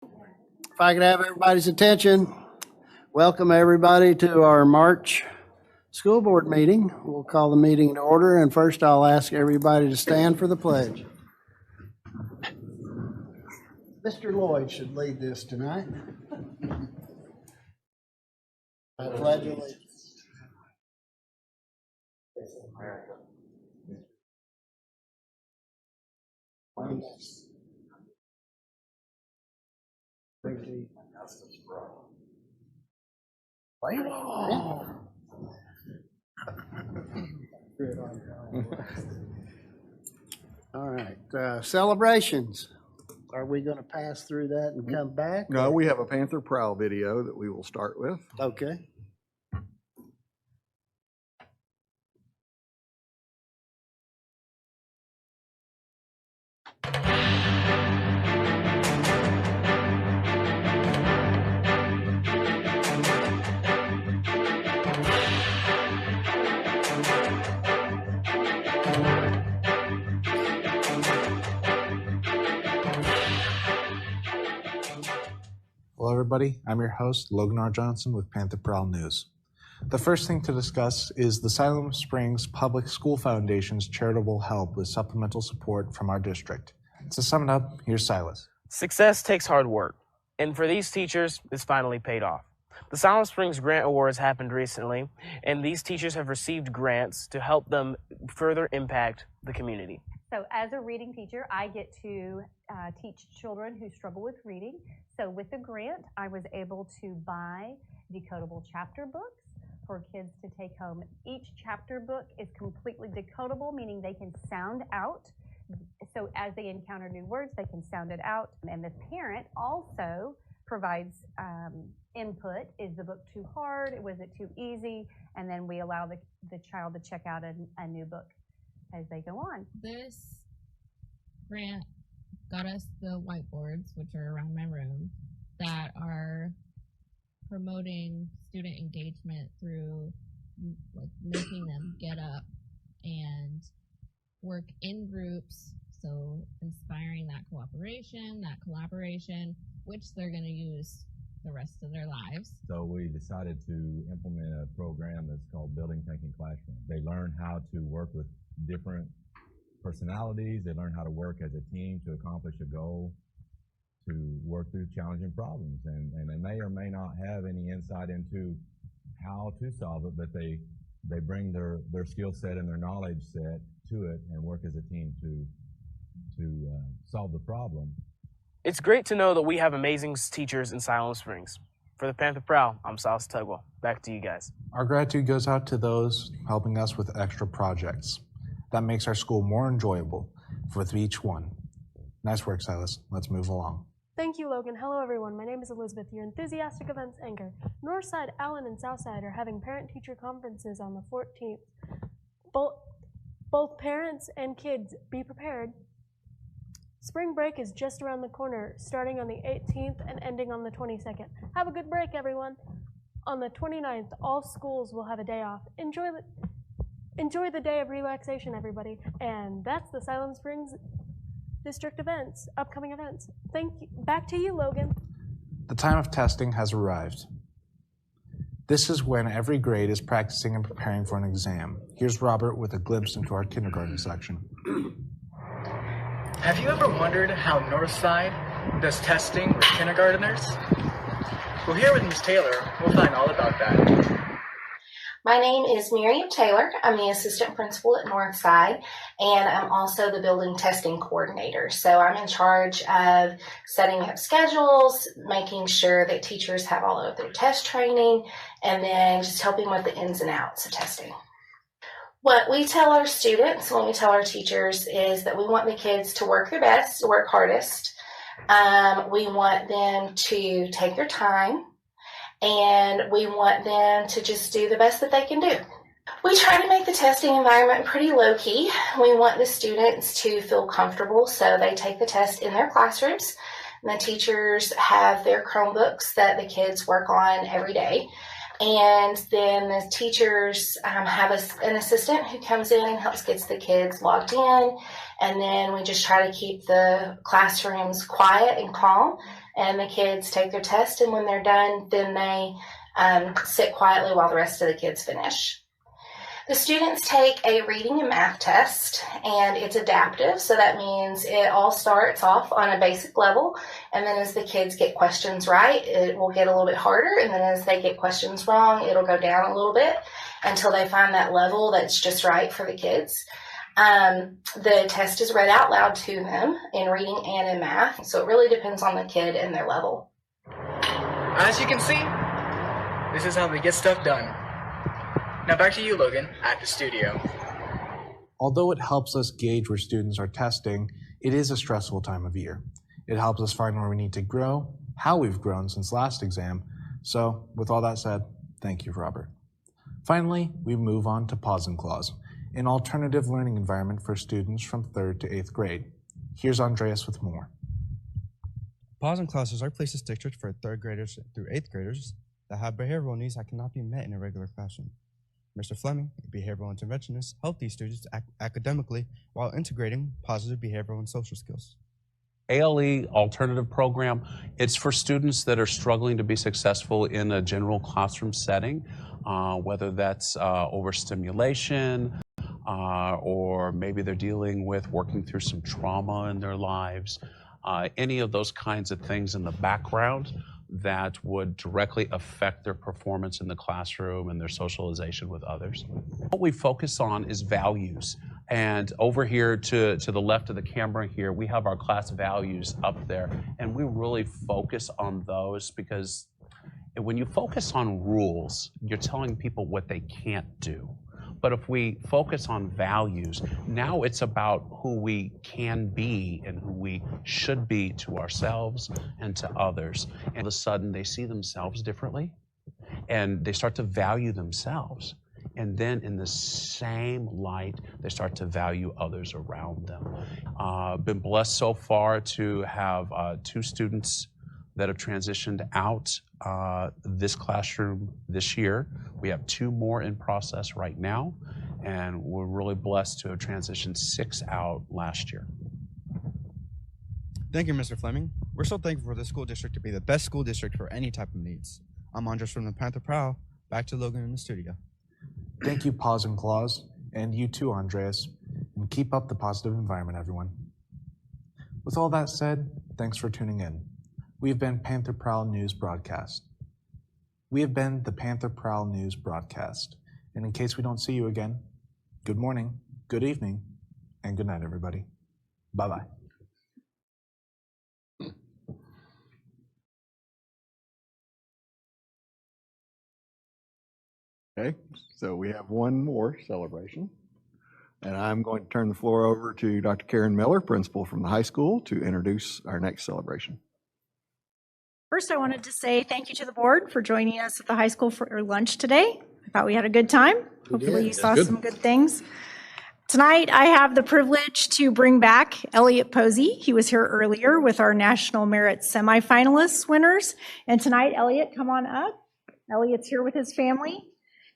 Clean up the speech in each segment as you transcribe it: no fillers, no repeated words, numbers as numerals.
If I could have everybody's attention, welcome everybody to our March school board meeting. We'll call the meeting to order, and first I'll ask everybody to stand for the pledge. Mr. Lloyd should lead this tonight. I pledge allegiance. All right, celebrations. Are we going to pass through that and come back? No, we have a Panther Prowl video that we will start with. Okay. Hello everybody, I'm your host, Logan R. Johnson with Panther Prowl News. The first thing to discuss is the Siloam Springs Public School Foundation's charitable help with supplemental support from our district. To sum it up, here's Silas. Success takes hard work, and for these teachers, it's finally paid off. The Siloam Springs Grant Awards happened recently, and these teachers have received grants to help them further impact the community. So as a reading teacher, I get to teach children who struggle with reading. So with the grant, I was able to buy decodable chapter books for kids to take home. Each chapter book is completely decodable, meaning they can sound out. So as they encounter new words, they can sound it out. And the parent also provides input. Is the book too hard? Was it too easy? And then we allow the child to check out a new book as they go on. This grant got us the whiteboards, which are around my room, that are promoting student engagement through making them get up and work in groups, so inspiring that cooperation, that collaboration, which they're going to use the rest of their lives. So we decided to implement a program that's called Building Thinking Classroom. They learn how to work with different personalities. They learn how to work as a team to accomplish a goal, to work through challenging problems. And they may or may not have any insight into how to solve it, but they bring their skill set and their knowledge set to it and work as a team to solve the problem. It's great to know that we have amazing teachers in Siloam Springs. For the Panther Prowl, I'm Silas Tugwell. Back to you guys. Our gratitude goes out to those helping us with extra projects. That makes our school more enjoyable with each one. Nice work, Silas. Let's move along. Thank you, Logan. Hello, everyone. My name is Elizabeth, your enthusiastic events anchor. Northside, Allen, and Southside are having parent-teacher conferences on the 14th. Both parents and kids, be prepared. Spring break is just around the corner, starting on the 18th and ending on the 22nd. Have a good break, everyone. On the 29th, all schools will have a day off. Enjoy the day of relaxation, everybody. And that's the Siloam Springs District events, upcoming events. Thank you. Back to you, Logan. The time of testing has arrived. This is when every grade is practicing and preparing for an exam. Here's Robert with a glimpse into our kindergarten section. Have you ever wondered how Northside does testing with kindergarteners? Well, here with Ms. Taylor, we'll find all about that. My name is Miriam Taylor. I'm the assistant principal at Northside, and I'm also the building testing coordinator. So I'm in charge of setting up schedules, making sure that teachers have all of their test training, and then just helping with the ins and outs of testing. What we tell our students, when we tell our teachers, is that we want the kids to work their best, to work hardest. We want them to take their time, and we want them to just do the best that they can do. We try to make the testing environment pretty low-key. We want the students to feel comfortable, so they take the test in their classrooms. And the teachers have their Chromebooks that the kids work on every day. And then the teachers have an assistant who comes in and helps get the kids logged in. And then we just try to keep the classrooms quiet and calm and the kids take their test, and when they're done, then they sit quietly while the rest of the kids finish. The students take a reading and math test, and it's adaptive, so that means it all starts off on a basic level, and then as the kids get questions right, it will get a little bit harder, and then as they get questions wrong, it'll go down a little bit until they find that level that's just right for the kids. The test is read out loud to them in reading and in math, so it really depends on the kid and their level. As you can see, this is how they get stuff done. Now back to you, Logan, at the studio. Although it helps us gauge where students are testing, it is a stressful time of year. It helps us find where we need to grow, how we've grown since last exam. So with all that said, thank you, Robert. Finally, we move on to Pause and Clause, an alternative learning environment for students from 3rd to 8th grade. Here's Andreas with more. Pause and Clause is our place to stick church for 3rd graders through 8th graders that have behavioral needs that cannot be met in a regular classroom. Mr. Fleming, a behavioral interventionist, helped these students academically while integrating positive behavioral and social skills. ALE alternative program, it's for students that are struggling to be successful in a general classroom setting, whether that's overstimulation, or maybe they're dealing with working through some trauma in their lives, any of those kinds of things in the background that would directly affect their performance in the classroom and their socialization with others. What we focus on is values. And over here to the left of the camera here, we have our class values up there. And we really focus on those because when you focus on rules, you're telling people what they can't do. But if we focus on values, now it's about who we can be and who we should be to ourselves and to others. And all of a sudden, they see themselves differently, and they start to value themselves. And then in the same light, they start to value others around them. Been blessed so far to have 2 students that have transitioned out this classroom this year. We have 2 more in process right now, and we're really blessed to have transitioned 6 out last year. Thank you, Mr. Fleming. We're so thankful for this school district to be the best school district for any type of needs. I'm Andres from the Panther Prowl. Back to Logan in the studio. Thank you, Pause and Clause, and you too, Andreas, and keep up the positive environment, everyone. With all that said, thanks for tuning in. We have been Panther Prowl News Broadcast. We have been the Panther Prowl News Broadcast. And in case we don't see you again, good morning, good evening, and good night, everybody. Bye-bye. Okay, so we have one more celebration. And I'm going to turn the floor over to Dr. Karen Miller, principal from the high school, to introduce our next celebration. First, I wanted to say thank you to the board for joining us at the high school for lunch today. I thought we had a good time. Hopefully you saw some good things. Tonight, I have the privilege to bring back Elliot Posey. He was here earlier with our National Merit semifinalists winners. And tonight, Elliot, come on up. Elliot's here with his family.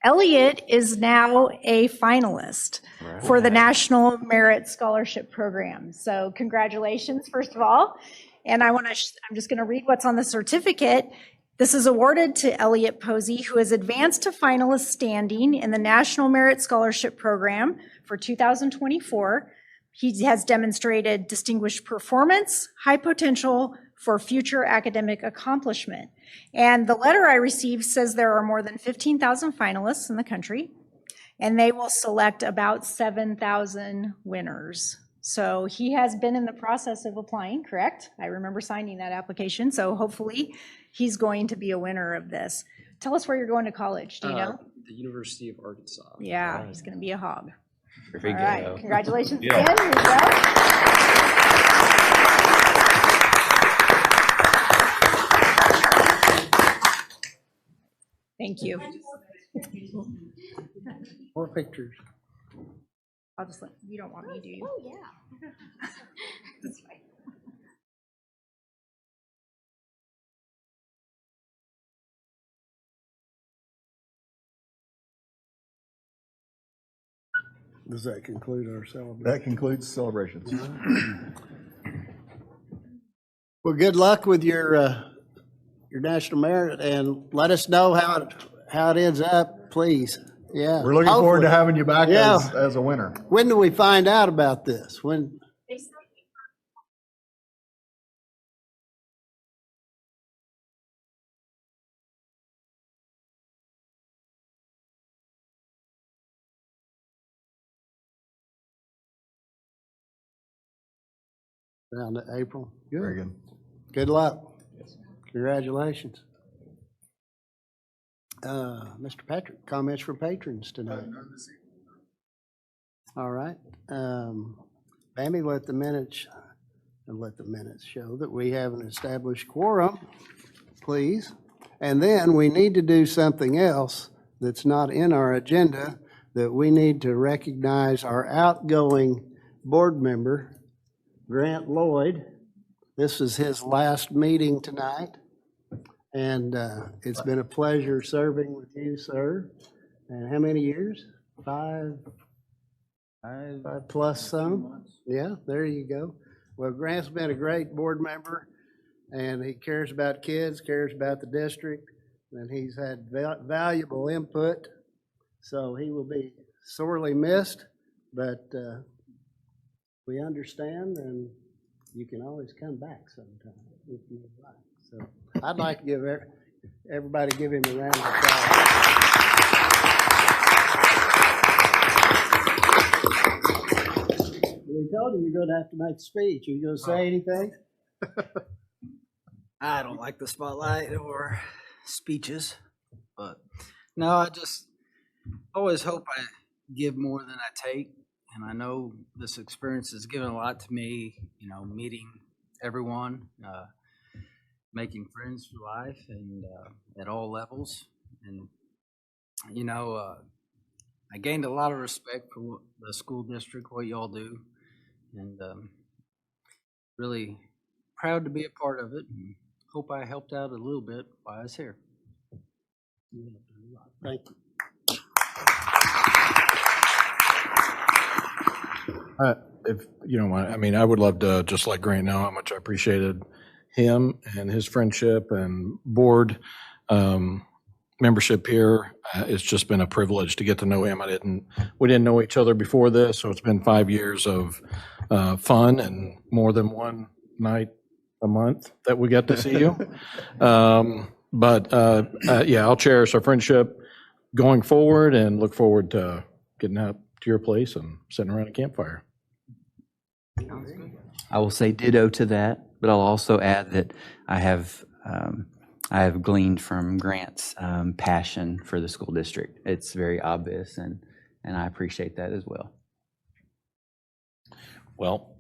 Elliot is now a finalist for the National Merit Scholarship Program. So congratulations, first of all. And I'm just going to read what's on the certificate. This is awarded to Elliot Posey, who has advanced to finalist standing in the National Merit Scholarship Program for 2024. He has demonstrated distinguished performance, high potential for future academic accomplishment. And the letter I received says there are more than 15,000 finalists in the country, and they will select about 7,000 winners. So he has been in the process of applying, correct? I remember signing that application, so hopefully he's going to be a winner of this. Tell us where you're going to college, do you know? The University of Arkansas. Yeah, he's going to be a hog. Very good. All right, congratulations Yeah. again. Here you go. Thank you. More pictures. I'll just let, you don't want me, do you? Oh, yeah. That's fine. Does that conclude our celebration? That concludes celebrations. Well, good luck with your national merit, and let us know how it ends up, please. Yeah. We're looking forward to Hopefully. having you back Yeah. as a winner. When do we find out about this? When? Around April. Good. Very good. Good luck. Congratulations. Mr. Patrick, comments from patrons tonight? All right. Bambi, let the minutes show that we have an established quorum, please. And then we need to do something else that's not in our agenda, that we need to recognize our outgoing board member, Grant Lloyd. This is his last meeting tonight, and it's been a pleasure serving with you, sir. And how many years? Five plus some? Yeah, there you go. Well, Grant's been a great board member, and he cares about kids, cares about the district, and he's had valuable input. So he will be sorely missed, but we understand, and you can always come back sometime if you would like. So I'd like to give everybody give him a round of applause. We told you you're going to have to make a speech. Are you going to say anything? I don't like the spotlight or speeches, but no, I just always hope I give more than I take. And I know this experience has given a lot to me, you know, meeting everyone, making friends for life and at all levels. And, you know, I gained a lot of respect for the school district, what y'all do, and really proud to be a part of it, and hope I helped out a little bit while I was here. Thank you. If you don't mind, I mean, I would love to just let Grant know how much I appreciated him and his friendship and board membership here. It's just been a privilege to get to know him. We didn't know each other before this, so it's been 5 years of fun and more than one night a month that we get to see you. Yeah, I'll cherish our friendship going forward and look forward to getting out to your place and sitting around a campfire. I will say ditto to that, but I'll also add that I have gleaned from Grant's passion for the school district. It's very obvious, and I appreciate that as well. Well,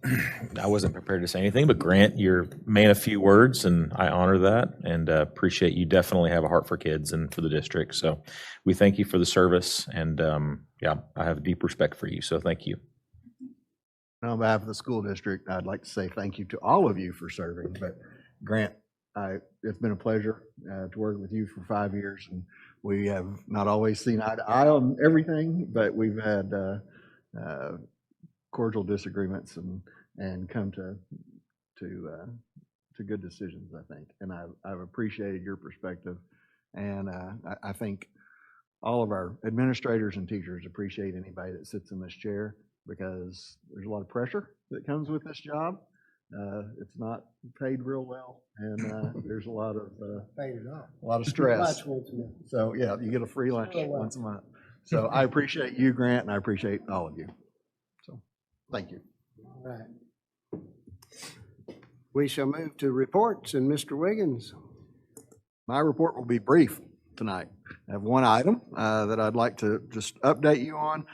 I wasn't prepared to say anything, but Grant, you're a man of few words, and I honor that and appreciate you definitely have a heart for kids and for the district. So we thank you for the service, and yeah, I have deep respect for you, so thank you. On behalf of the school district, I'd like to say thank you to all of you for serving. But Grant, it's been a pleasure to work with you for 5 years, and we have not always seen eye to eye on everything, but we've had cordial disagreements and come to good decisions, I think. And I've appreciated your perspective, and I think all of our administrators and teachers appreciate anybody that sits in this chair, because there's a lot of pressure that comes with this job. It's not paid real well, and there's a lot of stress. So yeah, you get a free lunch once a month. So I appreciate you, Grant, and I appreciate all of you. So thank you. All right. We shall move to reports, and Mr. Wiggins. My report will be brief tonight. I have one item that I'd like to just update you on.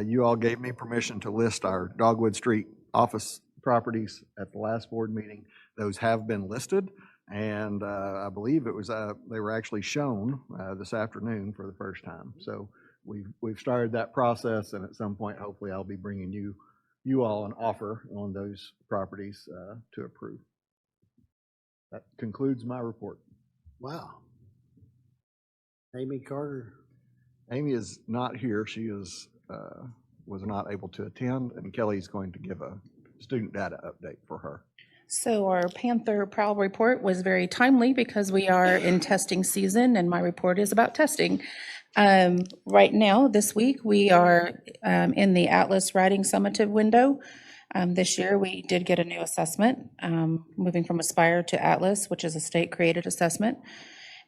You all gave me permission to list our Dogwood Street office properties at the last board meeting. Those have been listed, and I believe it was they were actually shown this afternoon for the first time. So we've started that process, and at some point, hopefully, I'll be bringing you all an offer on those properties to approve. That concludes my report. Wow. Amy Carter. Amy is not here. She is was not able to attend, and Kelly's going to give a student data update for her. So our Panther Prowl report was very timely because we are in testing season, and my report is about testing. Right now, this week, we are in the Atlas Writing Summative window. This year, we did get a new assessment, moving from Aspire to Atlas, which is a state-created assessment.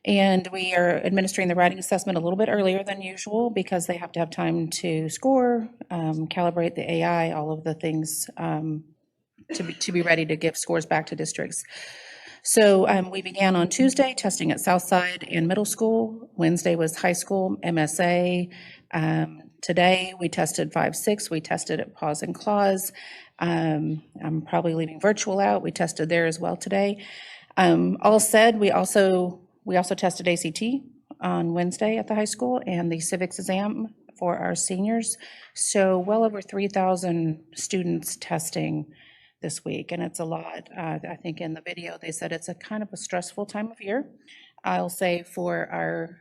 And we are administering the writing assessment a little bit earlier than usual because they have to have time to score, calibrate the AI, all of the things to be ready to give scores back to districts. So we began on Tuesday testing at Southside and middle school. Wednesday was high school, MSA. Today we tested 5-6. We tested at Pause and Clause. I'm probably leaving virtual out. We tested there as well today. All said, we also tested ACT on Wednesday at the high school and the civics exam for our seniors. So well over 3,000 students testing this week, and it's a lot. I think in the video they said it's a kind of a stressful time of year. I'll say for our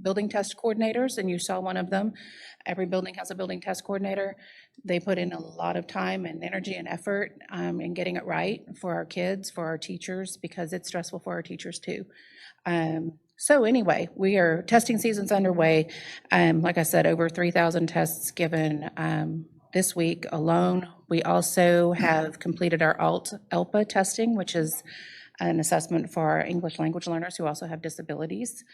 building test coordinators, and you saw one of them, every building has a building test coordinator. They put in a lot of time and energy and effort in getting it right for our kids, for our teachers, because it's stressful for our teachers too. So anyway, we are testing season's underway. Like I said, over 3,000 tests given this week alone. We also have completed our ELPA testing, which is an assessment for our English language learners who also have disabilities.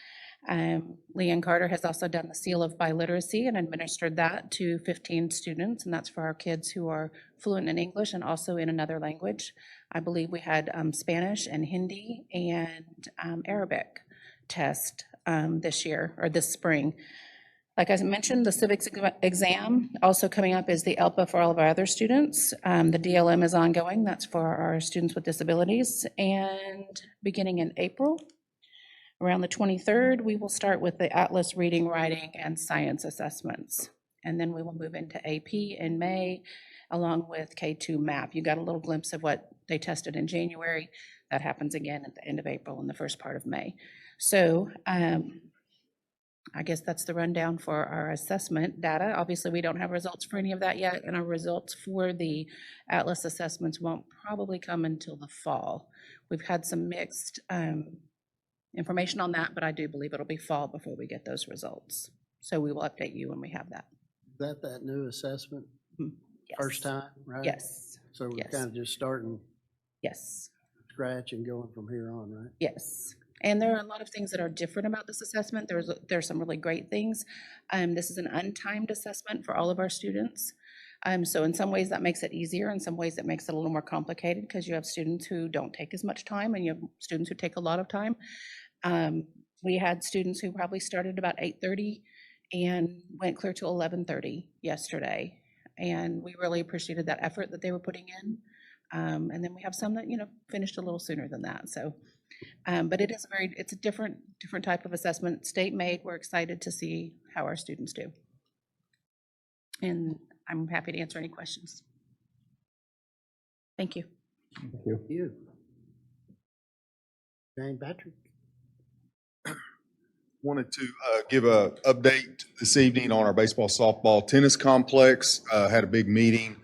Leanne Carter has also done the Seal of Biliteracy and administered that to 15 students, and that's for our kids who are fluent in English and also in another language. I believe we had Spanish and Hindi and Arabic test this year, or this spring. Like I mentioned, the civics exam also coming up is the ELPA for all of our other students. The DLM is ongoing. That's for our students with disabilities. And beginning in April, around the 23rd, we will start with the Atlas reading, writing, and science assessments. And then we will move into AP in May, along with K2 MAP. You got a little glimpse of what they tested in January. That happens again at the end of April and the first part of May. So I guess that's the rundown for our assessment data. Obviously, we don't have results for any of that yet, and our results for the Atlas assessments won't probably come until the fall. We've had some mixed information on that, but I do believe it'll be fall before we get those results. So we will update you when we have that. Is that new assessment? Yes. First time, right? Yes. So we're Yes. kind of just starting Yes. scratch and going from here on, right? Yes. And there are a lot of things that are different about this assessment. There's some really great things. This is an untimed assessment for all of our students. So in some ways that makes it easier. In some ways it makes it a little more complicated because you have students who don't take as much time and you have students who take a lot of time. We had students who probably started about 8:30 and went clear to 11:30 yesterday. And we really appreciated that effort that they were putting in. And then we have some that, finished a little sooner than that. So, but it's a different type of assessment, state made. We're excited to see how our students do. And I'm happy to answer any questions. Thank you. Thank you. Jane Patrick. Wanted to give a update this evening on our baseball, softball, tennis complex. Had a big meeting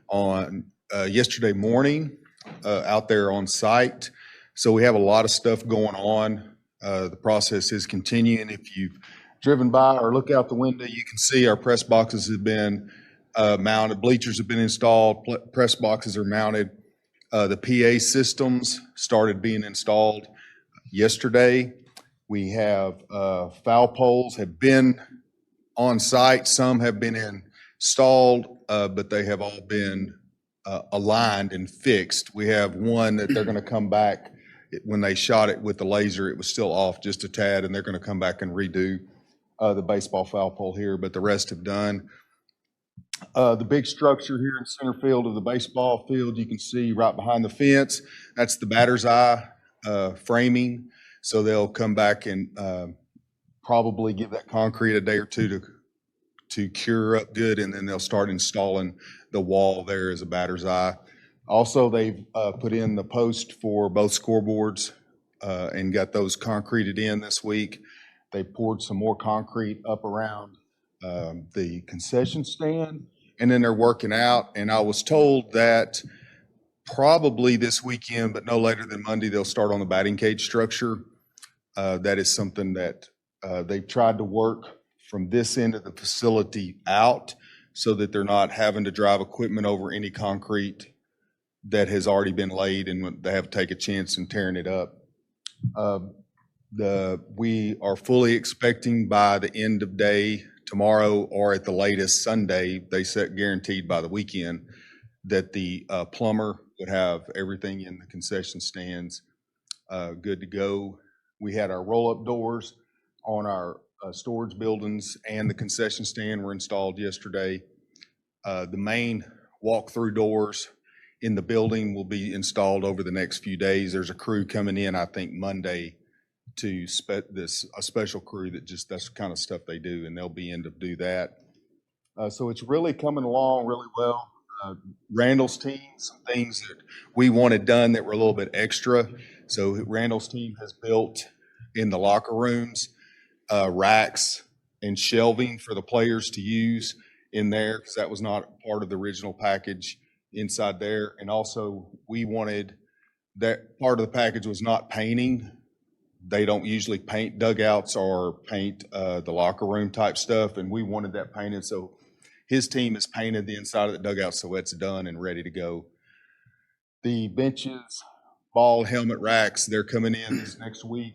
on yesterday morning out there on site. So we have a lot of stuff going on. The process is continuing. If you've driven by or look out the window, you can see our press boxes have been mounted. Bleachers have been installed. Press boxes are mounted. The PA systems started being installed yesterday. We have foul poles have been on site. Some have been installed, but they have all been aligned and fixed. We have one that they're going to come back. When they shot it with the laser, it was still off just a tad, and they're going to come back and redo the baseball foul pole here, but the rest have done. The big structure here in center field of the baseball field, you can see right behind the fence, that's the batter's eye framing. So they'll come back and probably give that concrete a day or two to cure up good, and then they'll start installing the wall there as a batter's eye. Also, they've put in the post for both scoreboards and got those concreted in this week. They poured some more concrete up around the concession stand, and then they're working out. And I was told that probably this weekend, but no later than Monday, they'll start on the batting cage structure. That is something that they've tried to work from this end of the facility out so that they're not having to drive equipment over any concrete that has already been laid and they have to take a chance in tearing it up. We are fully expecting by the end of day tomorrow or at the latest Sunday, they set guaranteed by the weekend, that the plumber would have everything in the concession stands good to go. We had our roll-up doors on our storage buildings and the concession stand were installed yesterday. The main walk-through doors in the building will be installed over the next few days. There's a crew coming in, I think, Monday to a special crew that's the kind of stuff they do, and they'll be in to do that. So it's really coming along really well. Randall's team, some things that we wanted done that were a little bit extra. So Randall's team has built in the locker rooms racks and shelving for the players to use in there, because that was not part of the original package inside there. And also we wanted that part of the package was not painting. They don't usually paint dugouts or paint the locker room type stuff, and we wanted that painted. So his team has painted the inside of the dugout, so it's done and ready to go. The benches, ball, helmet racks, they're coming in this next week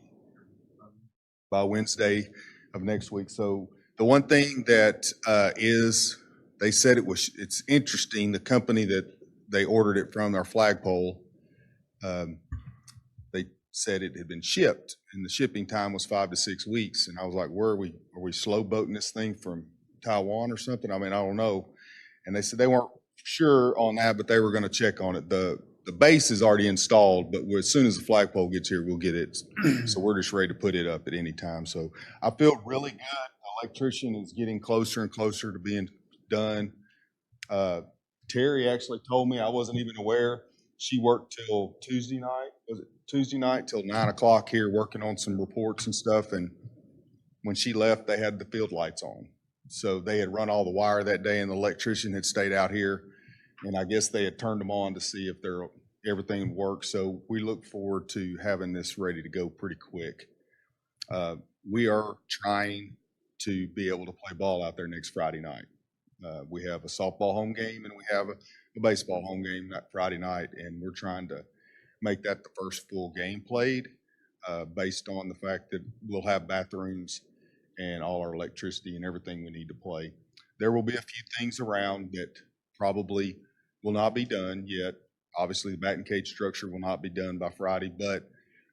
by Wednesday of next week. So the one thing that they said it's interesting, the company that they ordered it from, our flagpole, they said it had been shipped and the shipping time was 5 to 6 weeks. And I was like, where are we? Are we slow boating this thing from Taiwan or something? I mean, I don't know. And they said they weren't sure on that, but they were going to check on it. The base is already installed, but as soon as the flagpole gets here, we'll get it. So we're just ready to put it up at any time. So I feel really good. The electrician is getting closer and closer to being done. Terry actually told me, I wasn't even aware, she worked till Tuesday night. Was it Tuesday night till 9 o'clock here working on some reports and stuff. And when she left, they had the field lights on. So they had run all the wire that day and the electrician had stayed out here. And I guess they had turned them on to see if everything worked. So we look forward to having this ready to go pretty quick. We are trying to be able to play ball out there next Friday night. We have a softball home game and we have a baseball home game that Friday night, and we're trying to make that the first full game played based on the fact that we'll have bathrooms and all our electricity and everything we need to play. There will be a few things around that probably will not be done yet. Obviously, the batting cage structure will not be done by Friday, but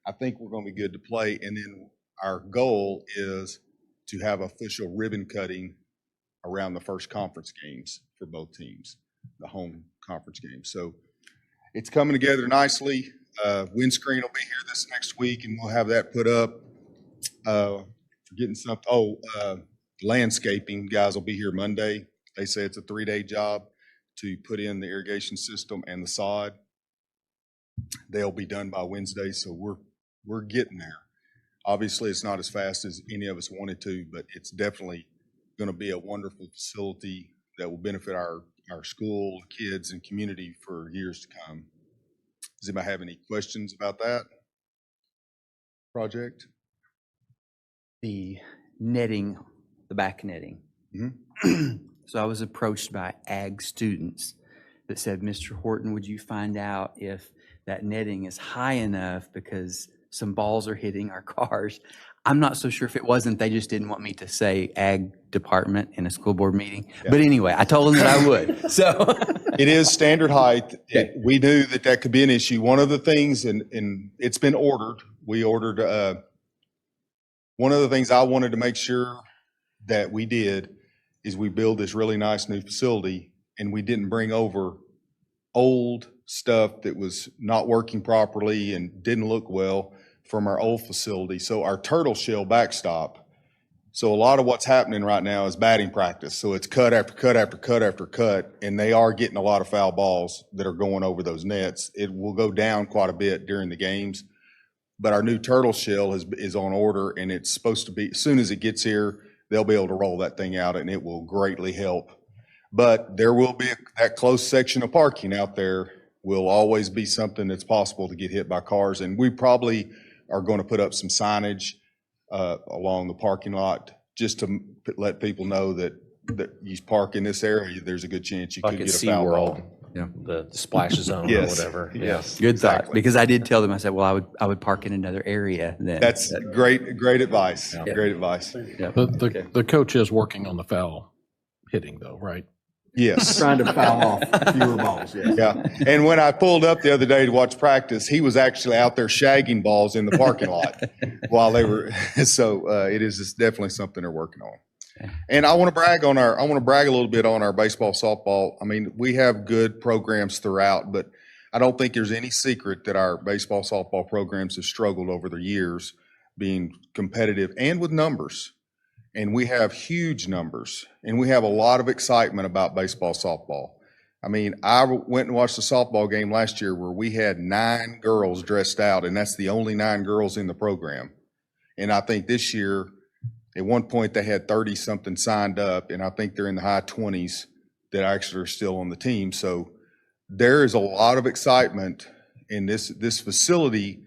I think we're going to be good to play. And then our goal is to have official ribbon cutting around the first conference games for both teams, the home conference games. So it's coming together nicely. Windscreen will be here this next week, and we'll have that put up. Getting something. Landscaping guys will be here Monday. They say it's a 3-day job to put in the irrigation system and the sod. They'll be done by Wednesday, so we're getting there. Obviously, it's not as fast as any of us wanted to, but it's definitely going to be a wonderful facility that will benefit our school, kids, and community for years to come. Does anybody have any questions about that project? The netting, the back netting. Mm-hmm. So I was approached by ag students that said, Mr. Horton, would you find out if that netting is high enough because some balls are hitting our cars? I'm not so sure if it wasn't, they just didn't want me to say ag department in a school board meeting. Yeah. But anyway, I told them that I would, so. It is standard height. We knew that could be an issue. One of the things, and it's been ordered, we ordered, one of the things I wanted to make sure that we did is we build this really nice new facility, and we didn't bring over old stuff that was not working properly and didn't look well from our old facility. So our turtle shell backstop. So a lot of what's happening right now is batting practice. So it's cut after cut after cut after cut, and they are getting a lot of foul balls that are going over those nets. It will go down quite a bit during the games, but our new turtle shell is on order, and it's supposed to be, as soon as it gets here, they'll be able to roll that thing out, and it will greatly help. But there will be that close section of parking out there will always be something that's possible to get hit by cars. And we probably are going to put up some signage along the parking lot just to let people know that you park in this area, there's a good chance you Like could at get a foul SeaWorld, ball. Yeah. the splash zone or Yes, whatever. yes. Good thought, exactly. because I did tell them, I said, well, I would park in another area then. That's great advice. Yeah. Great advice. Yep. The coach is working on the foul hitting though, right? Yes. Trying to foul off fewer balls, yes. Yeah. And when I pulled up the other day to watch practice, he was actually out there shagging balls in the parking lot while they were. So it is just definitely something they're working on. And I want to brag a little bit on our baseball, softball. I mean, we have good programs throughout, but I don't think there's any secret that our baseball, softball programs have struggled over the years being competitive and with numbers. And we have huge numbers, and we have a lot of excitement about baseball, softball. I mean, I went and watched a softball game last year where we had 9 girls dressed out, and that's the only 9 girls in the program. And I think this year, at one point, they had 30-something signed up, and I think they're in the high 20s that actually are still on the team. So there is a lot of excitement in this facility.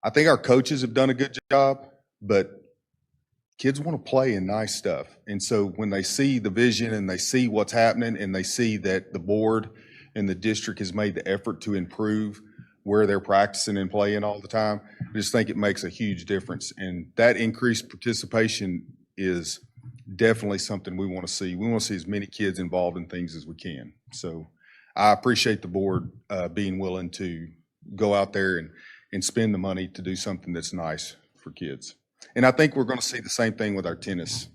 I think our coaches have done a good job, but kids want to play in nice stuff. And so when they see the vision and they see what's happening and they see that the board and the district has made the effort to improve where they're practicing and playing all the time, I just think it makes a huge difference. And that increased participation is definitely something we want to see. We want to see as many kids involved in things as we can. So I appreciate the board being willing to go out there and spend the money to do something that's nice for kids. And I think we're going to see the same thing with our tennis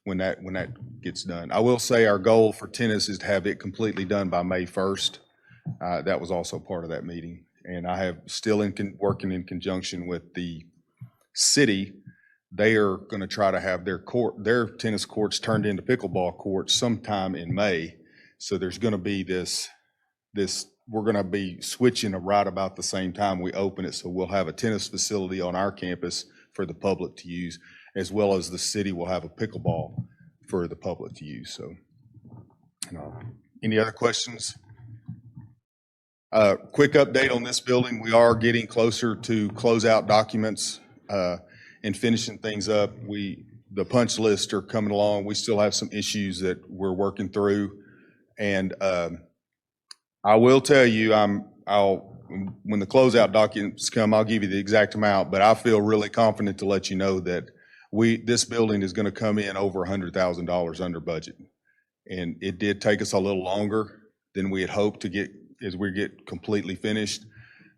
when that gets done. I will say our goal for tennis is to have it completely done by May 1st. That was also part of that meeting. And I have still working in conjunction with the city. They are going to try to have their tennis courts turned into pickleball courts sometime in May. So there's going to be this we're going to be switching right about the same time we open it. So we'll have a tennis facility on our campus for the public to use, as well as the city will have a pickleball for the public to use. So, any other questions? Quick update on this building. We are getting closer to closeout documents and finishing things up. The punch lists are coming along. We still have some issues that we're working through. And I will tell you, when the closeout documents come, I'll give you the exact amount, but I feel really confident to let you know that this building is going to come in over $100,000 under budget. And it did take us a little longer than we had hoped to get as we get completely finished.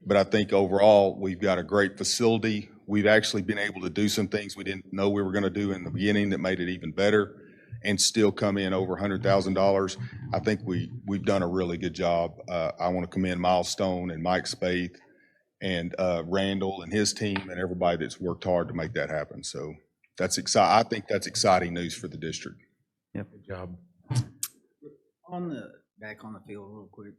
But I think overall, we've got a great facility. We've actually been able to do some things we didn't know we were going to do in the beginning that made it even better and still come in over $100,000. I think we've done a really good job. I want to commend Milestone and Mike Spaeth and Randall and his team and everybody that's worked hard to make that happen. So that's exciting. I think that's exciting news for the district. Yep. Good job. Back on the field real quick.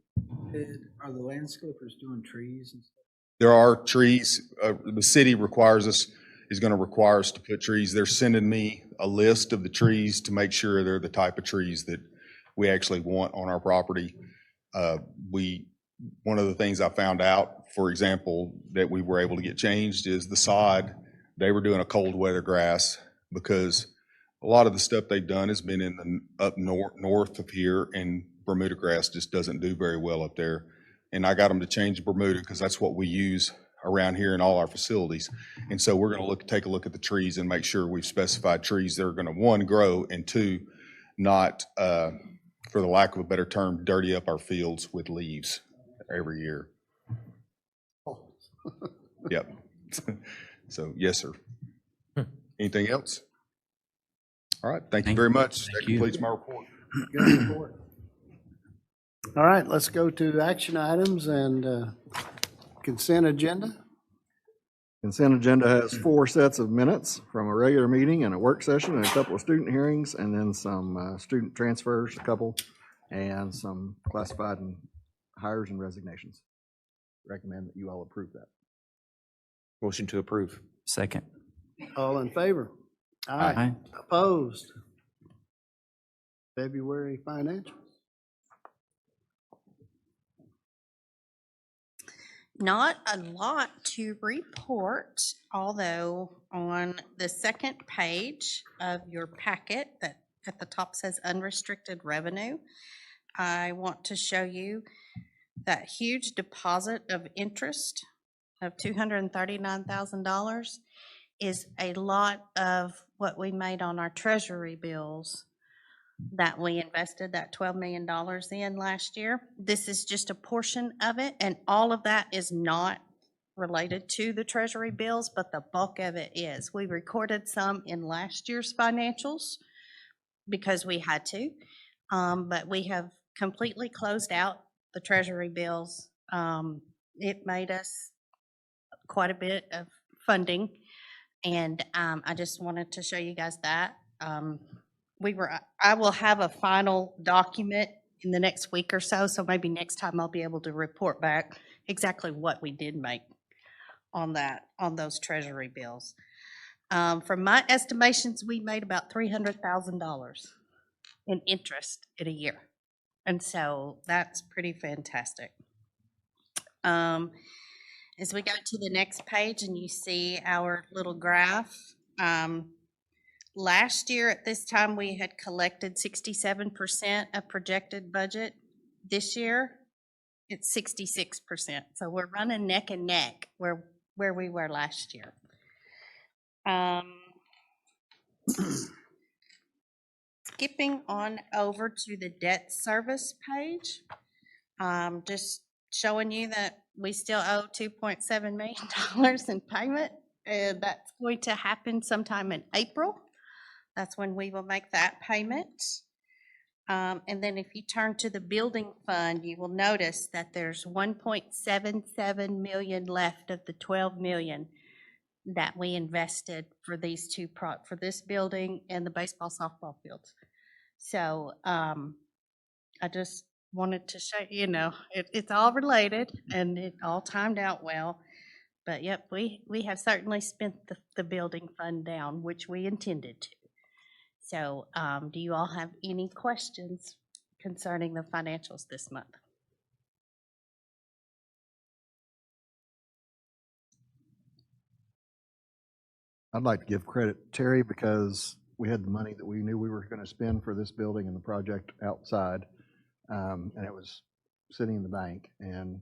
Are the landscapers doing trees and stuff? There are trees. The city is going to require us to put trees. They're sending me a list of the trees to make sure they're the type of trees that we actually want on our property. One of the things I found out, for example, that we were able to get changed is the sod. They were doing a cold weather grass because a lot of the stuff they've done has been in the up north of here, and Bermuda grass just doesn't do very well up there. And I got them to change Bermuda because that's what we use around here in all our facilities. And so we're going to take a look at the trees and make sure we've specified trees that are going to, 1, grow, and 2, not, for the lack of a better term, dirty up our fields with leaves every year. Yep. So, yes, sir. Anything else? All right. Thank you very much. That completes my report. Good report. All right, let's go to action items and consent agenda. Consent agenda has 4 sets of minutes from a regular meeting and a work session and a couple of student hearings, and then some student transfers, a couple, and some classified and hires and resignations. Recommend that you all approve that. Motion to approve. Second. All in favor? Aye. Opposed? February financials. Not a lot to report, although on the second page of your packet that at the top says unrestricted revenue, I want to show you that huge deposit of interest of $239,000 is a lot of what we made on our treasury bills that we invested that $12 million in last year. This is just a portion of it, and all of that is not related to the treasury bills, but the bulk of it is. We recorded some in last year's financials because we had to, but we have completely closed out the treasury bills. It made us quite a bit of funding, and I just wanted to show you guys that. I will have a final document in the next week or so, so maybe next time I'll be able to report back exactly what we did make on those treasury bills. From my estimations, we made about $300,000 in interest in a year. And so that's pretty fantastic. As we go to the next page and you see our little graph, last year at this time, we had collected 67% of projected budget. This year, it's 66%. So we're running neck and neck where we were last year. Skipping on over to the debt service page, just showing you that we still owe $2.7 million in payment. That's going to happen sometime in April. That's when we will make that payment. And then if you turn to the building fund, you will notice that there's $1.77 million left of the $12 million that we invested for these for this building and the baseball softball fields. So I just wanted to show it's all related and it all timed out well. But yep, we have certainly spent the building fund down, which we intended to. So do you all have any questions concerning the financials this month? I'd like to give credit to Terry because we had the money that we knew we were going to spend for this building and the project outside, and it was sitting in the bank. And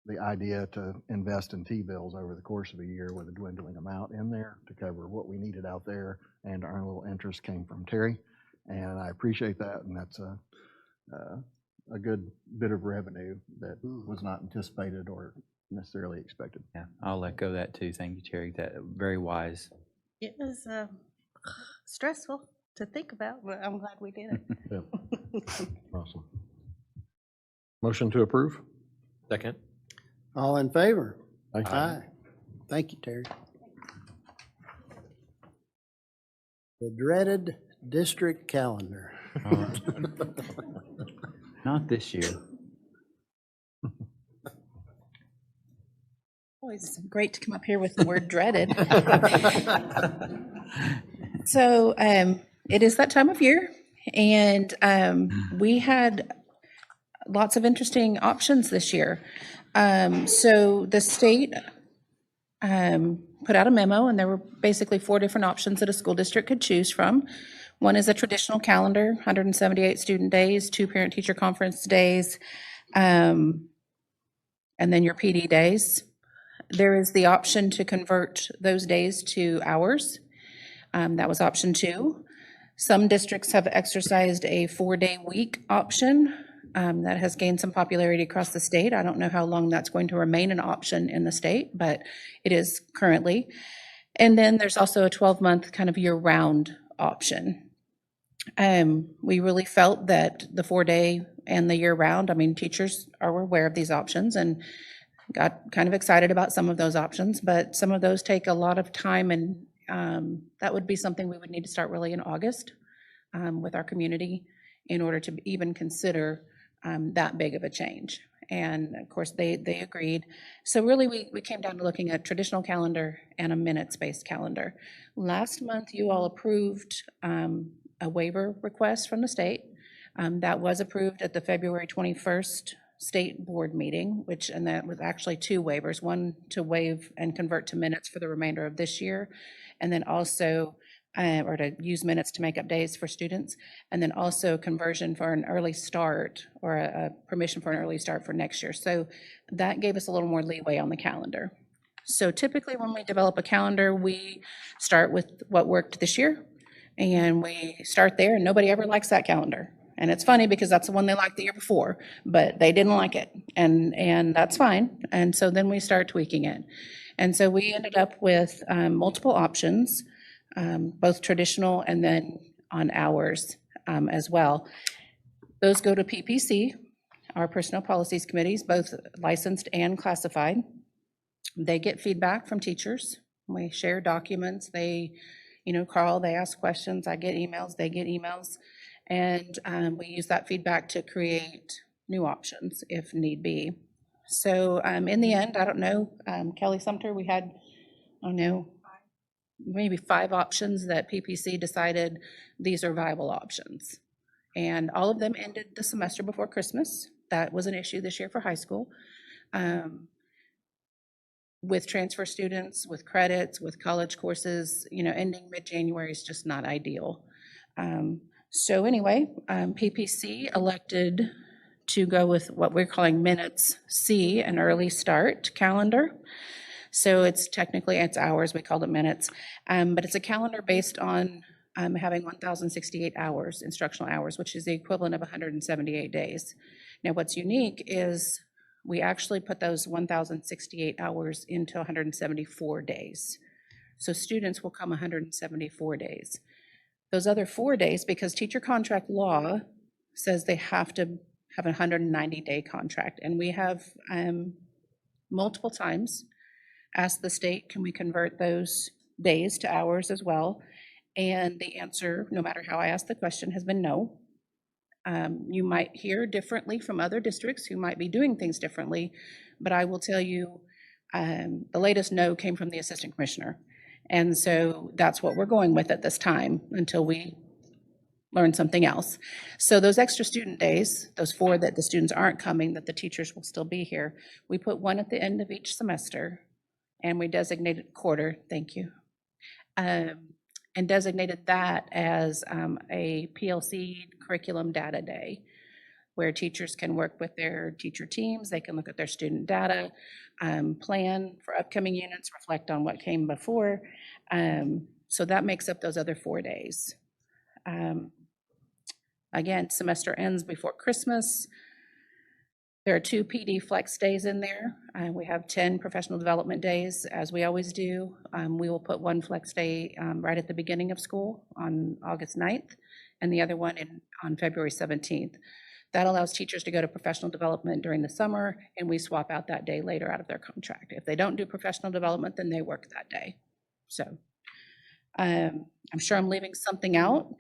the idea to invest in T-bills over the course of a year with a dwindling amount in there to cover what we needed out there and earn a little interest came from Terry, and I appreciate that. And that's a good bit of revenue that was not anticipated or necessarily expected. Yeah, I'll echo that too. Thank you, Terry. That very wise. It was stressful to think about, but I'm glad we did it. Yeah. Awesome. Motion to approve? Second. All in favor? Aye. Thank you, Terry. The dreaded district calendar. Not this year. Always great to come up here with the word dreaded. So it is that time of year, and we had lots of interesting options this year. So the state put out a memo, and there were basically 4 different options that a school district could choose from. One is a traditional calendar, 178 student days, 2 parent-teacher conference days, and then your PD days. There is the option to convert those days to hours. That was option 2. Some districts have exercised a 4-day week option. That has gained some popularity across the state. I don't know how long that's going to remain an option in the state, but it is currently. And then there's also a 12-month kind of year-round option. We really felt that the 4-day and the year-round, teachers are aware of these options and got kind of excited about some of those options, but some of those take a lot of time, and that would be something we would need to start really in August with our community in order to even consider that big of a change. And of course, they agreed. So really, we came down to looking at traditional calendar and a minutes-based calendar. Last month, you all approved a waiver request from the state. That was approved at the February 21st state board meeting, and that was actually 2 waivers, one to waive and convert to minutes for the remainder of this year, and then also, or to use minutes to make up days for students, and then also conversion for an early start or a permission for an early start for next year. So that gave us a little more leeway on the calendar. So typically when we develop a calendar, we start with what worked this year, and we start there, and nobody ever likes that calendar. And it's funny because that's the one they liked the year before, but they didn't like it, and that's fine. And so then we start tweaking it. And so we ended up with multiple options, both traditional and then on hours as well. Those go to PPC, our Personnel Policies Committees, both licensed and classified. They get feedback from teachers. We share documents. They, call, they ask questions. I get emails, they get emails. And we use that feedback to create new options if need be. So in the end, I don't know, Kelly Sumter, we had, maybe 5 options that PPC decided these are viable options. And all of them ended the semester before Christmas. That was an issue this year for high school. With transfer students, with credits, with college courses, ending mid-January is just not ideal. So anyway, PPC elected to go with what we're calling Minutes C, an early start calendar. So it's hours, we called it minutes, but it's a calendar based on having 1,068 hours, instructional hours, which is the equivalent of 178 days. Now what's unique is we actually put those 1,068 hours into 174 days. So students will come 174 days. Those other 4 days, because teacher contract law says they have to have a 190-day contract, and we have multiple times asked the state, can we convert those days to hours as well? And the answer, no matter how I ask the question, has been no. You might hear differently from other districts who might be doing things differently, but I will tell you, the latest no came from the assistant commissioner. And so that's what we're going with at this time until we learn something else. So those extra student days, those 4 that the students aren't coming, that the teachers will still be here, we put 1 at the end of each semester, and we designated quarter, thank you, and designated that as a PLC curriculum data day, where teachers can work with their teacher teams, they can look at their student data, plan for upcoming units, reflect on what came before. So that makes up those other 4 days. Again, semester ends before Christmas. There are 2 PD flex days in there. We have 10 professional development days, as we always do. We will put 1 flex day right at the beginning of school on August 9th, and the other one on February 17th. That allows teachers to go to professional development during the summer, and we swap out that day later out of their contract. If they don't do professional development, then they work that day. So I'm sure I'm leaving something out.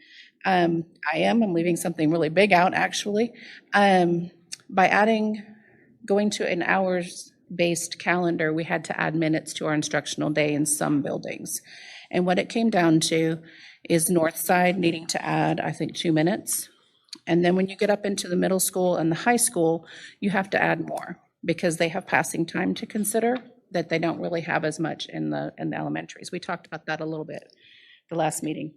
I'm leaving something really big out, actually. By going to an hours-based calendar, we had to add minutes to our instructional day in some buildings. And what it came down to is North Side needing to add, I think, 2 minutes. And then when you get up into the middle school and the high school, you have to add more because they have passing time to consider that they don't really have as much in the elementaries. We talked about that a little bit the last meeting.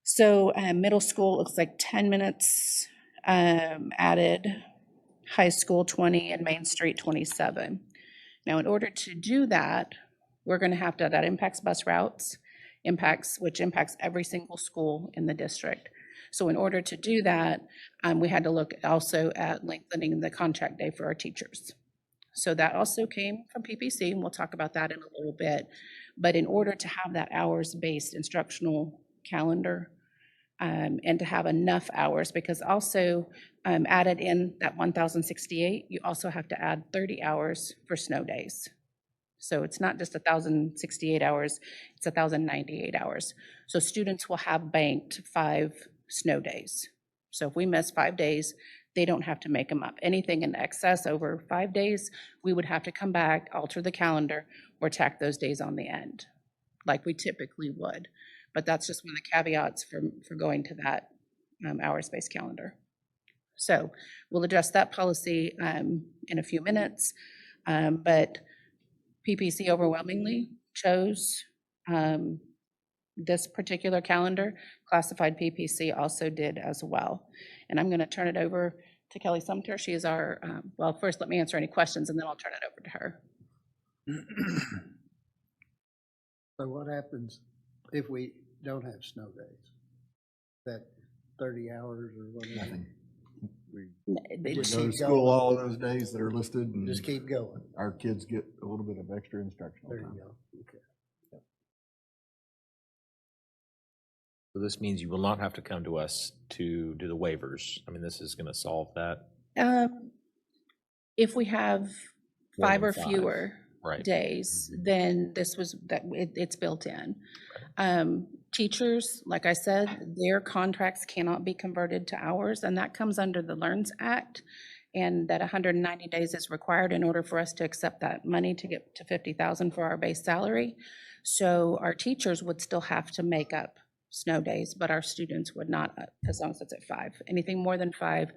So middle school looks like 10 minutes added, high school 20, and Main Street 27. Now, in order to do that, we're going to have to, that impacts bus routes, which impacts every single school in the district. So in order to do that, we had to look also at lengthening the contract day for our teachers. So that also came from PPC, and we'll talk about that in a little bit. But in order to have that hours-based instructional calendar, and to have enough hours, because also added in that 1,068, you also have to add 30 hours for snow days. So it's not just 1,068 hours, it's 1,098 hours. So students will have banked 5 snow days. So if we miss 5 days, they don't have to make them up. Anything in excess over 5 days, we would have to come back, alter the calendar, or tack those days on the end, like we typically would. But that's just one of the caveats for going to that hours-based calendar. So we'll adjust that policy in a few minutes. But PPC overwhelmingly chose this particular calendar. Classified PPC also did as well. And I'm going to turn it over to Kelly Sumter. She is our, well, first let me answer any questions and then I'll turn it over to her. So what happens if we don't have snow days? That 30 hours or whatever? Nothing. They We just go to keep school going. all of those days that are listed, and Just keep going. our kids get a little bit of extra instructional There time. you go. Okay. So this means you will not have to come to us to do the waivers. I mean, this is going to solve that. If we have More 5 than or 5. fewer Right. days, then this was, it's built in. Teachers, like I said, their contracts cannot be converted to hours, and that comes under the LEARNS Act, and that 190 days is required in order for us to accept that money to get to 50,000 for our base salary. So our teachers would still have to make up snow days, but our students would not, as long as it's at 5. Anything more than 5,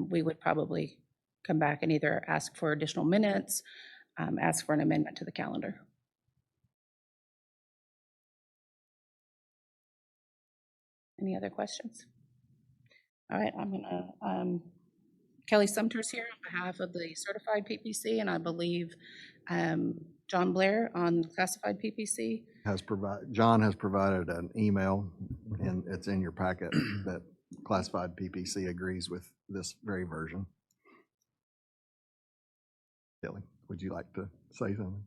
we would probably come back and either ask for additional minutes, ask for an amendment to the calendar. Any other questions? All right, I'm gonna, Kelly Sumter's here on behalf of the certified PPC, and I believe John Blair on classified PPC. John has provided an email, and it's in your packet, that classified PPC agrees with this very version. Kelly, would you like to say something?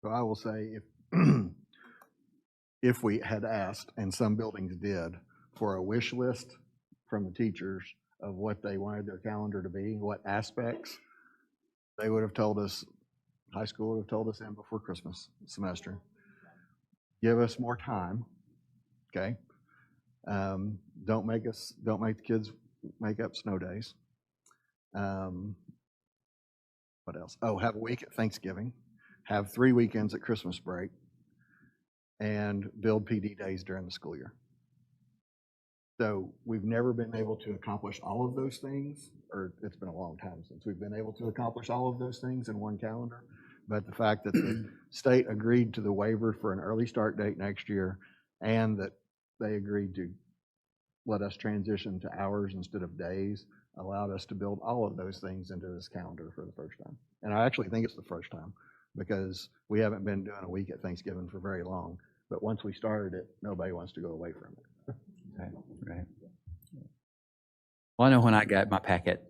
So I will say, if we had asked, and some buildings did, for a wish list from the teachers of what they wanted their calendar to be, what aspects, they would have told us, high school would have told us in before Christmas semester. Give us more time, okay? Don't make the kids make up snow days. What else? Oh, have a week at Thanksgiving, have 3 weekends at Christmas break, and build PD days during the school year. So we've never been able to accomplish all of those things, or it's been a long time since we've been able to accomplish all of those things in one calendar. But the fact that the state agreed to the waiver for an early start date next year, and that they agreed to let us transition to hours instead of days, allowed us to build all of those things into this calendar for the first time. And I actually think it's the first time, because we haven't been doing a week at Thanksgiving for very long. But once we started it, nobody wants to go away from it. Right. Well, I know when I got my packet,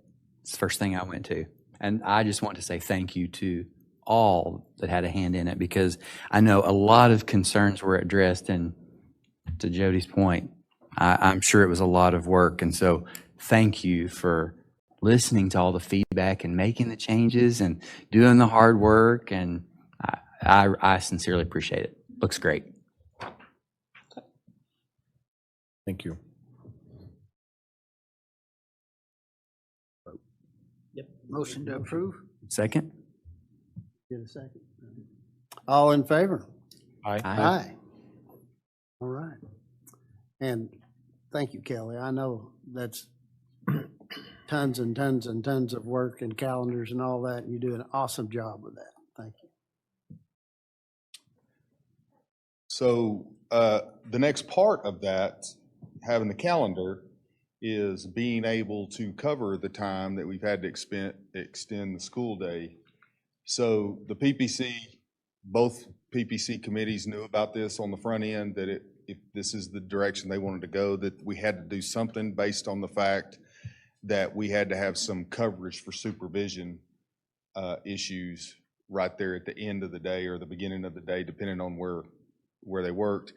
it's the first thing I went to. And I just want to say thank you to all that had a hand in it, because I know a lot of concerns were addressed, and to Jody's point, I'm sure it was a lot of work. And so thank you for listening to all the feedback and making the changes and doing the hard work. And I sincerely appreciate it. Looks great. Thank you. Yep. Motion to approve. Second? Get a second. All in favor? Aye. Aye. All right. And thank you, Kelly. I know that's tons and tons and tons of work and calendars and all that, and you do an awesome job with that. Thank you. So the next part of that, having the calendar, is being able to cover the time that we've had to extend the school day. So the PPC, both PPC committees knew about this on the front end, that if this is the direction they wanted to go, that we had to do something based on the fact that we had to have some coverage for supervision issues right there at the end of the day or the beginning of the day, depending on where they worked.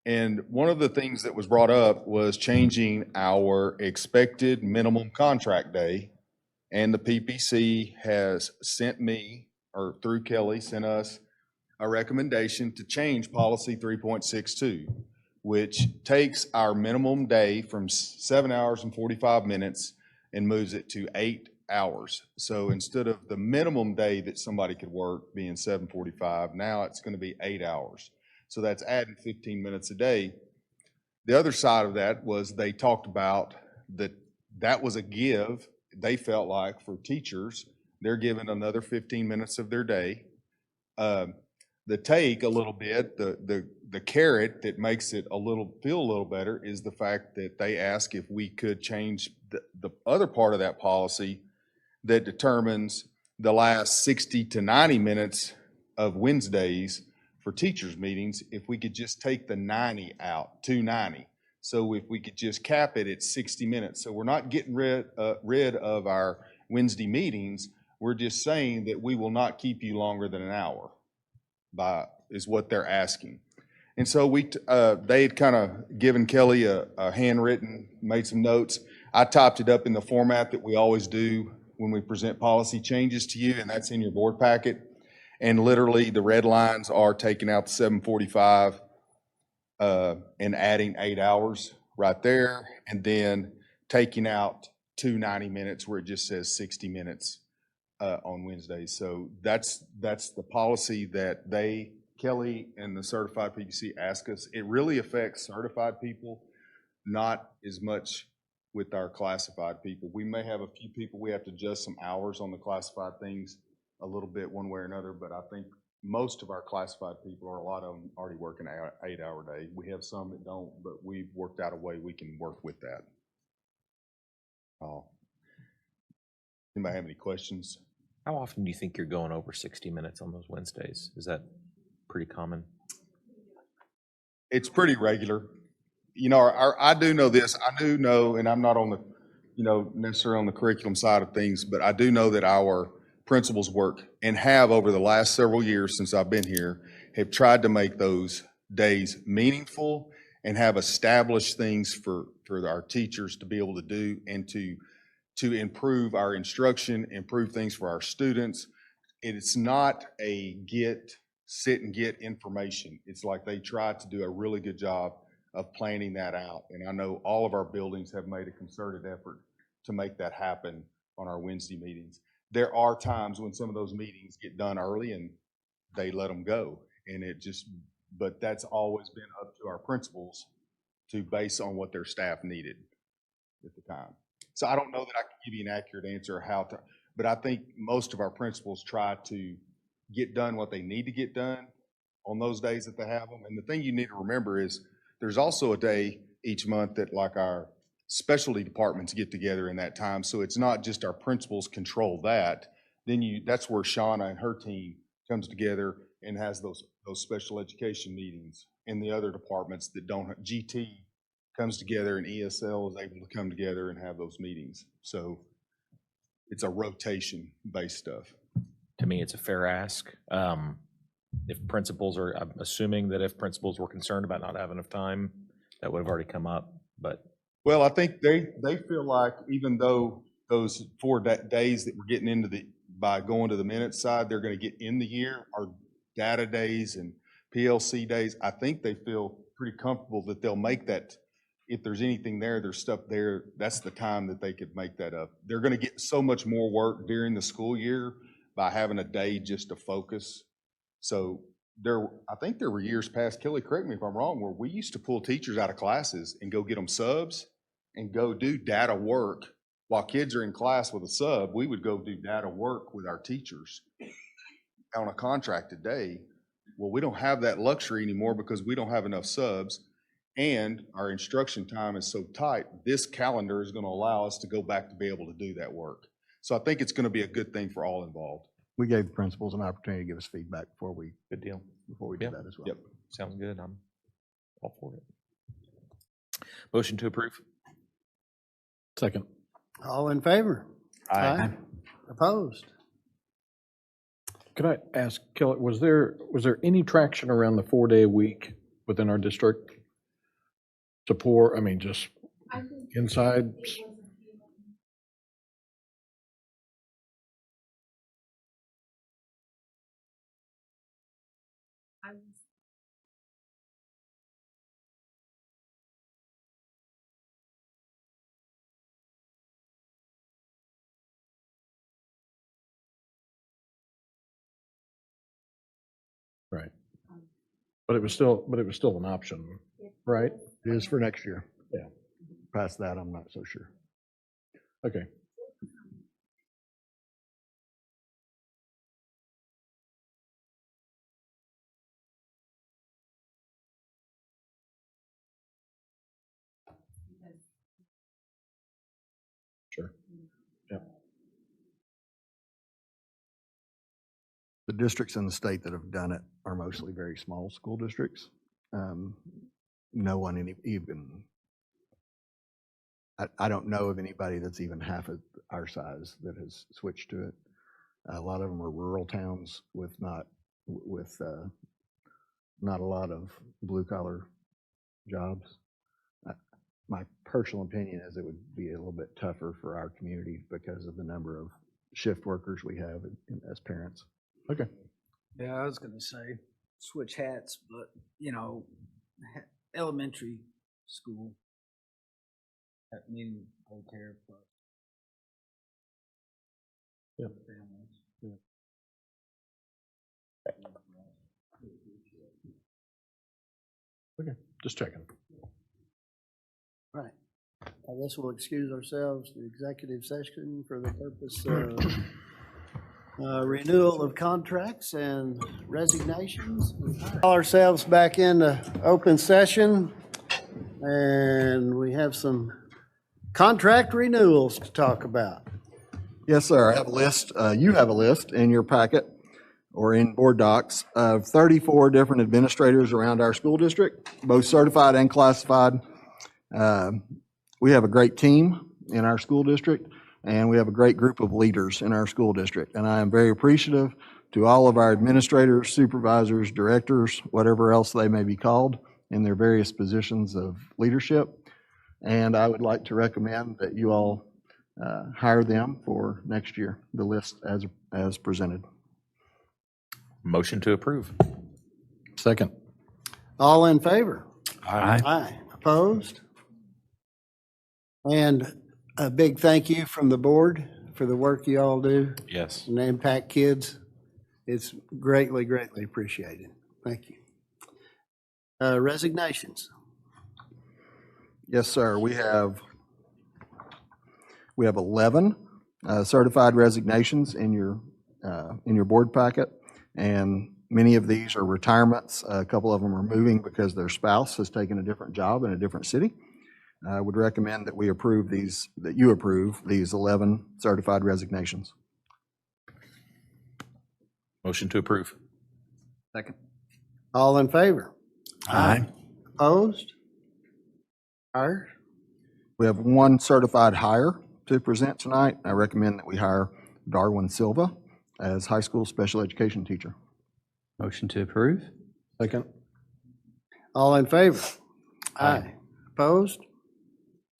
And one of the things that was brought up was changing our expected minimum contract day. And the PPC has sent me, or through Kelly, sent us a recommendation to change policy 3.62, which takes our minimum day from 7 hours and 45 minutes and moves it to 8 hours. So instead of the minimum day that somebody could work being 7:45, now it's going to be 8 hours. So that's adding 15 minutes a day. The other side of that was they talked about that was a give. They felt like for teachers, they're given another 15 minutes of their day. The take a little bit, the carrot that makes it feel a little better is the fact that they ask if we could change the other part of that policy that determines the last 60 to 90 minutes of Wednesdays for teachers' meetings, if we could just take the 90 out, 290. So if we could just cap it at 60 minutes. So we're not getting rid of our Wednesday meetings. We're just saying that we will not keep you longer than an hour is what they're asking. And so they had kind of given Kelly a handwritten, made some notes. I typed it up in the format that we always do when we present policy changes to you, and that's in your board packet. And literally the red lines are taking out the 7:45 and adding 8 hours right there, and then taking out 290 minutes where it just says 60 minutes on Wednesdays. So that's the policy that Kelly and the certified PPC ask us. It really affects certified people, not as much with our classified people. We may have a few people we have to adjust some hours on the classified things a little bit one way or another, but I think most of our classified people, or a lot of them, already work an 8-hour day. We have some that don't, but we've worked out a way we can work with that. Anybody have any questions? How often do you think you're going over 60 minutes on those Wednesdays? Is that pretty common? It's pretty regular. You know, I do know this. I do know, and I'm not on the, necessarily on the curriculum side of things, but I do know that our principals work and have over the last several years since I've been here, have tried to make those days meaningful and have established things for our teachers to be able to do and to improve our instruction, improve things for our students. It's not a sit and get information. It's like they try to do a really good job of planning that out. And I know all of our buildings have made a concerted effort to make that happen on our Wednesday meetings. There are times when some of those meetings get done early and they let them go. And but that's always been up to our principals to base on what their staff needed at the time. So I don't know that I can give you an accurate answer but I think most of our principals try to get done what they need to get done on those days that they have them. And the thing you need to remember is there's also a day each month that like our specialty departments get together in that time. So it's not just our principals control that. Then that's where Shauna and her team comes together and has those special education meetings, and the other departments that don't have, GT comes together and ESL is able to come together and have those meetings. So it's a rotation based stuff. To me, it's a fair ask. If principals are, I'm assuming that if principals were concerned about not having enough time, that would have already come up, but. Well, I think they feel like even though those 4 days that we're getting into by going to the minutes side, they're going to get in the year, our data days and PLC days, I think they feel pretty comfortable that they'll make that. If there's anything there, there's stuff there, that's the time that they could make that up. They're going to get so much more work during the school year by having a day just to focus. So I think there were years past, Kelly, correct me if I'm wrong, where we used to pull teachers out of classes and go get them subs and go do data work. While kids are in class with a sub, we would go do data work with our teachers on a contracted day Well, we don't have that luxury anymore because we don't have enough subs, and our instruction time is so tight. This calendar is going to allow us to go back to be able to do that work. So I think it's going to be a good thing for all involved. We gave the principals an opportunity to give us feedback before we Good deal. did that as well. Yep. Sounds good. I'm all for it. Motion to approve. Second. All in favor? Aye. Opposed? Could I ask, Kelly, was there any traction around the 4-day a week within our district? Support, I mean, just inside? Right. But it was still an option, right? It is for next year. Yeah. Past that, I'm not so sure. Okay. Sure. Yeah. The districts in the state that have done it are mostly very small school districts. No one even, I don't know of anybody that's even half of our size that has switched to it. A lot of them are rural towns with not a lot of blue collar jobs. My personal opinion is it would be a little bit tougher for our community because of the number of shift workers we have as parents. Okay. Yeah, I was gonna say, switch hats, but, elementary school, that meaning daycare plus. Yeah. Families. Yeah. Okay, just checking. Right. I guess we'll excuse ourselves to executive session for the purpose of renewal of contracts and resignations. Call ourselves back into open session, and we have some contract renewals to talk about. Yes, sir. I have a list. You have a list in your packet or in board docs of 34 different administrators around our school district, both certified and classified. We have a great team in our school district, and we have a great group of leaders in our school district. And I am very appreciative to all of our administrators, supervisors, directors, whatever else they may be called in their various positions of leadership. And I would like to recommend that you all hire them for next year, the list as presented. Motion to approve. Second. All in favor? Aye. Aye. Opposed? And a big thank you from the board for the work you all do Yes. and impact kids. It's greatly, greatly appreciated. Thank you. Resignations. Yes, sir. We have 11 certified resignations in your board packet, and many of these are retirements. A couple of them are moving because their spouse has taken a different job in a different city. I would recommend that you approve these 11 certified resignations. Motion to approve. Second. All in favor? Aye. Opposed? Hired? We have one certified hire to present tonight. I recommend that we hire Darwin Silva as high school special education teacher. Motion to approve. Second. All in favor? Aye. Opposed?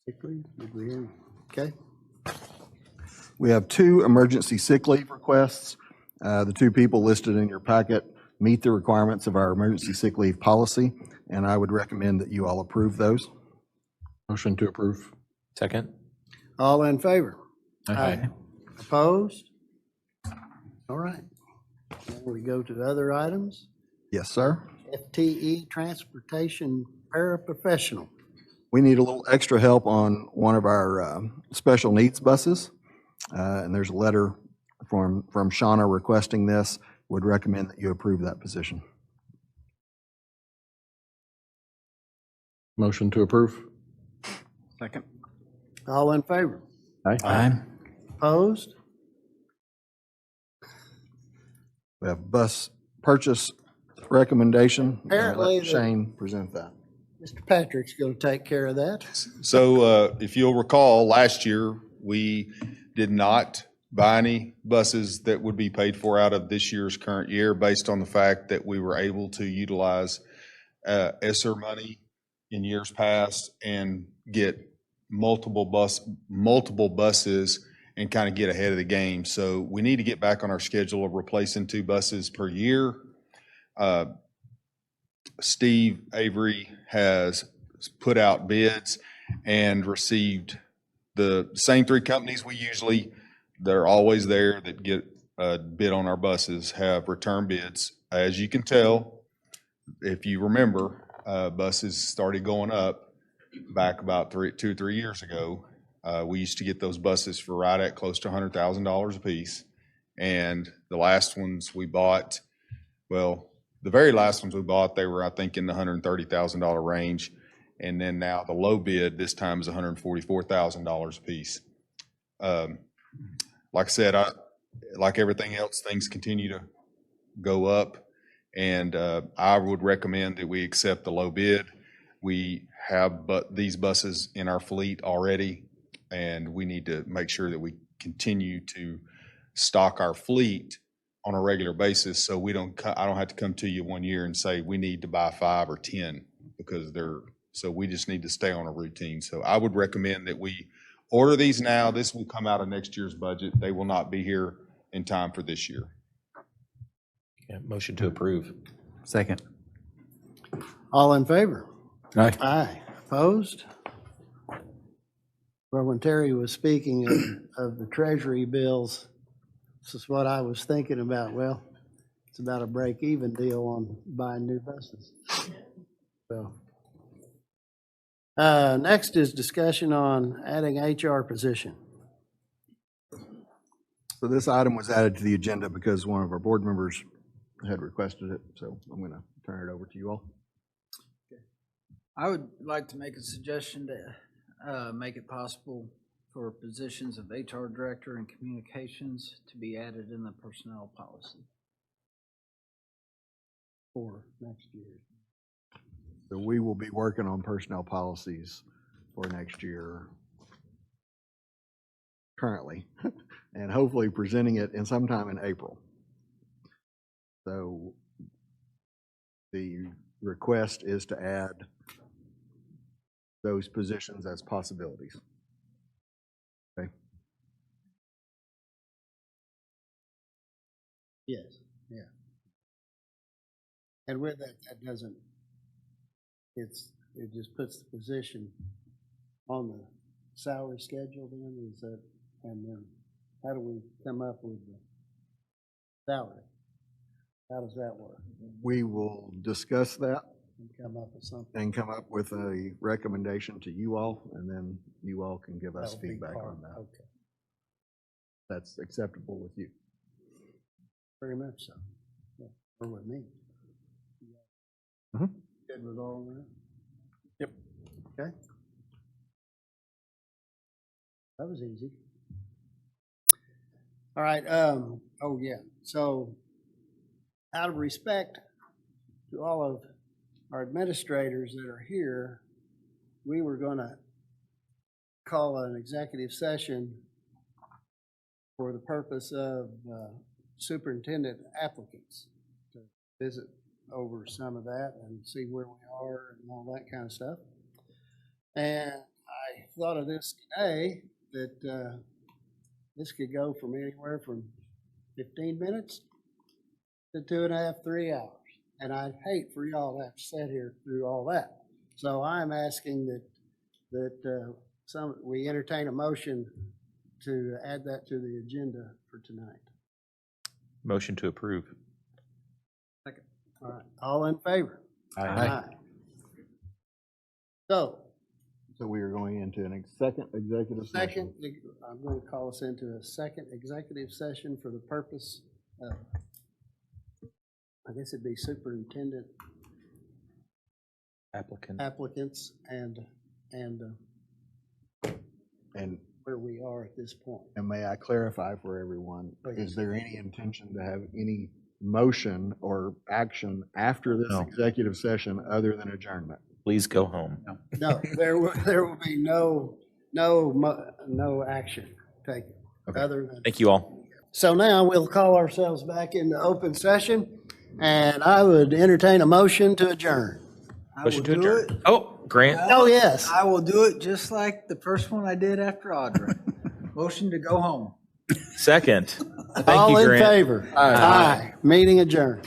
Sick leave? Did we hear? Okay. We have 2 emergency sick leave requests. The 2 people listed in your packet meet the requirements of our emergency sick leave policy, and I would recommend that you all approve those. Motion to approve. Second. All in favor? Aye. Opposed? All right. Now we go to other items. Yes, sir. FTE Transportation Paraprofessional. We need a little extra help on one of our special needs buses, and there's a letter from Shauna requesting this. Would recommend that you approve that position. Motion to approve. Second. All in favor? Aye. Opposed? We have bus purchase recommendation. I'll Apparently let the- Shane present that. Mr. Patrick's going to take care of that. So if you'll recall, last year, we did not buy any buses that would be paid for out of this year's current year based on the fact that we were able to utilize ESSER money in years past and get multiple buses and kind of get ahead of the game. So we need to get back on our schedule of replacing 2 buses per year. Steve Avery has put out bids and received the same 3 companies they're always there that get a bid on our buses have returned bids. As you can tell, if you remember, buses started going up back about 2 or 3 years ago. We used to get those buses for right at close to $100,000 a piece. And the last ones we bought, the very last ones we bought, they were, I think, in the $130,000 range. And then now the low bid this time is $144,000 a piece. Like I said, like everything else, things continue to go up. And I would recommend that we accept the low bid. We have these buses in our fleet already, and we need to make sure that we continue to stock our fleet on a regular basis, so I don't have to come to you one year and say we need to buy 5 or 10 because so we just need to stay on a routine. So I would recommend that we order these now. This will come out of next year's budget. They will not be here in time for this year. Yeah, motion to approve. Second. All in favor? Aye. Aye. Opposed? Well, when Terry was speaking of the treasury bills, this is what I was thinking about. Well, it's about a break-even deal on buying new buses. So, next is discussion on adding HR position. So this item was added to the agenda because one of our board members had requested it. So I'm going to turn it over to you all. I would like to make a suggestion to make it possible for positions of HR director and communications to be added in the personnel policy. For next year. So we will be working on personnel policies for next year currently, and hopefully presenting it in sometime in April. So the request is to add those positions as possibilities. Okay. Yes, yeah. And with that, it just puts the position on the salary schedule then, and then how do we come up with the salary? How does that work? We will discuss that And come up with something. and come up with a recommendation to you all, and then you all can give us That'll be feedback part- on that. Okay, That's acceptable with you. very much so. Yeah, or with me. Mhm. Good with all of that? Yep. Okay. That was easy. All right, oh yeah, so out of respect to all of our administrators that are here, we were gonna call an executive session for the purpose of superintendent applicants to visit over some of that and see where we are and all that kind of stuff. And I thought of this today, that this could go from anywhere from 15 minutes to 2.5, 3 hours. And I'd hate for y'all to have to sit here through all that. So I'm asking that we entertain a motion to add that to the agenda for tonight. Motion to approve. Second. All right, all in favor? Aye. So, we are going into an second executive session. I'm going to call us into a second executive session for the purpose of, I guess it'd be superintendent applicants and where we are at this point. And may I clarify for everyone, Please. is there any intention to have any motion or action after this executive session other than adjournment? Please go home. No, there will be no action taken other than. Thank you all. So now we'll call ourselves back into open session, and I would entertain a motion to adjourn. Motion to adjourn. Oh, Grant. Oh, yes. I will do it just like the first one I did after Audra. Motion to go home. Second. Thank All you, in Grant. favor? Aye. Meeting adjourned.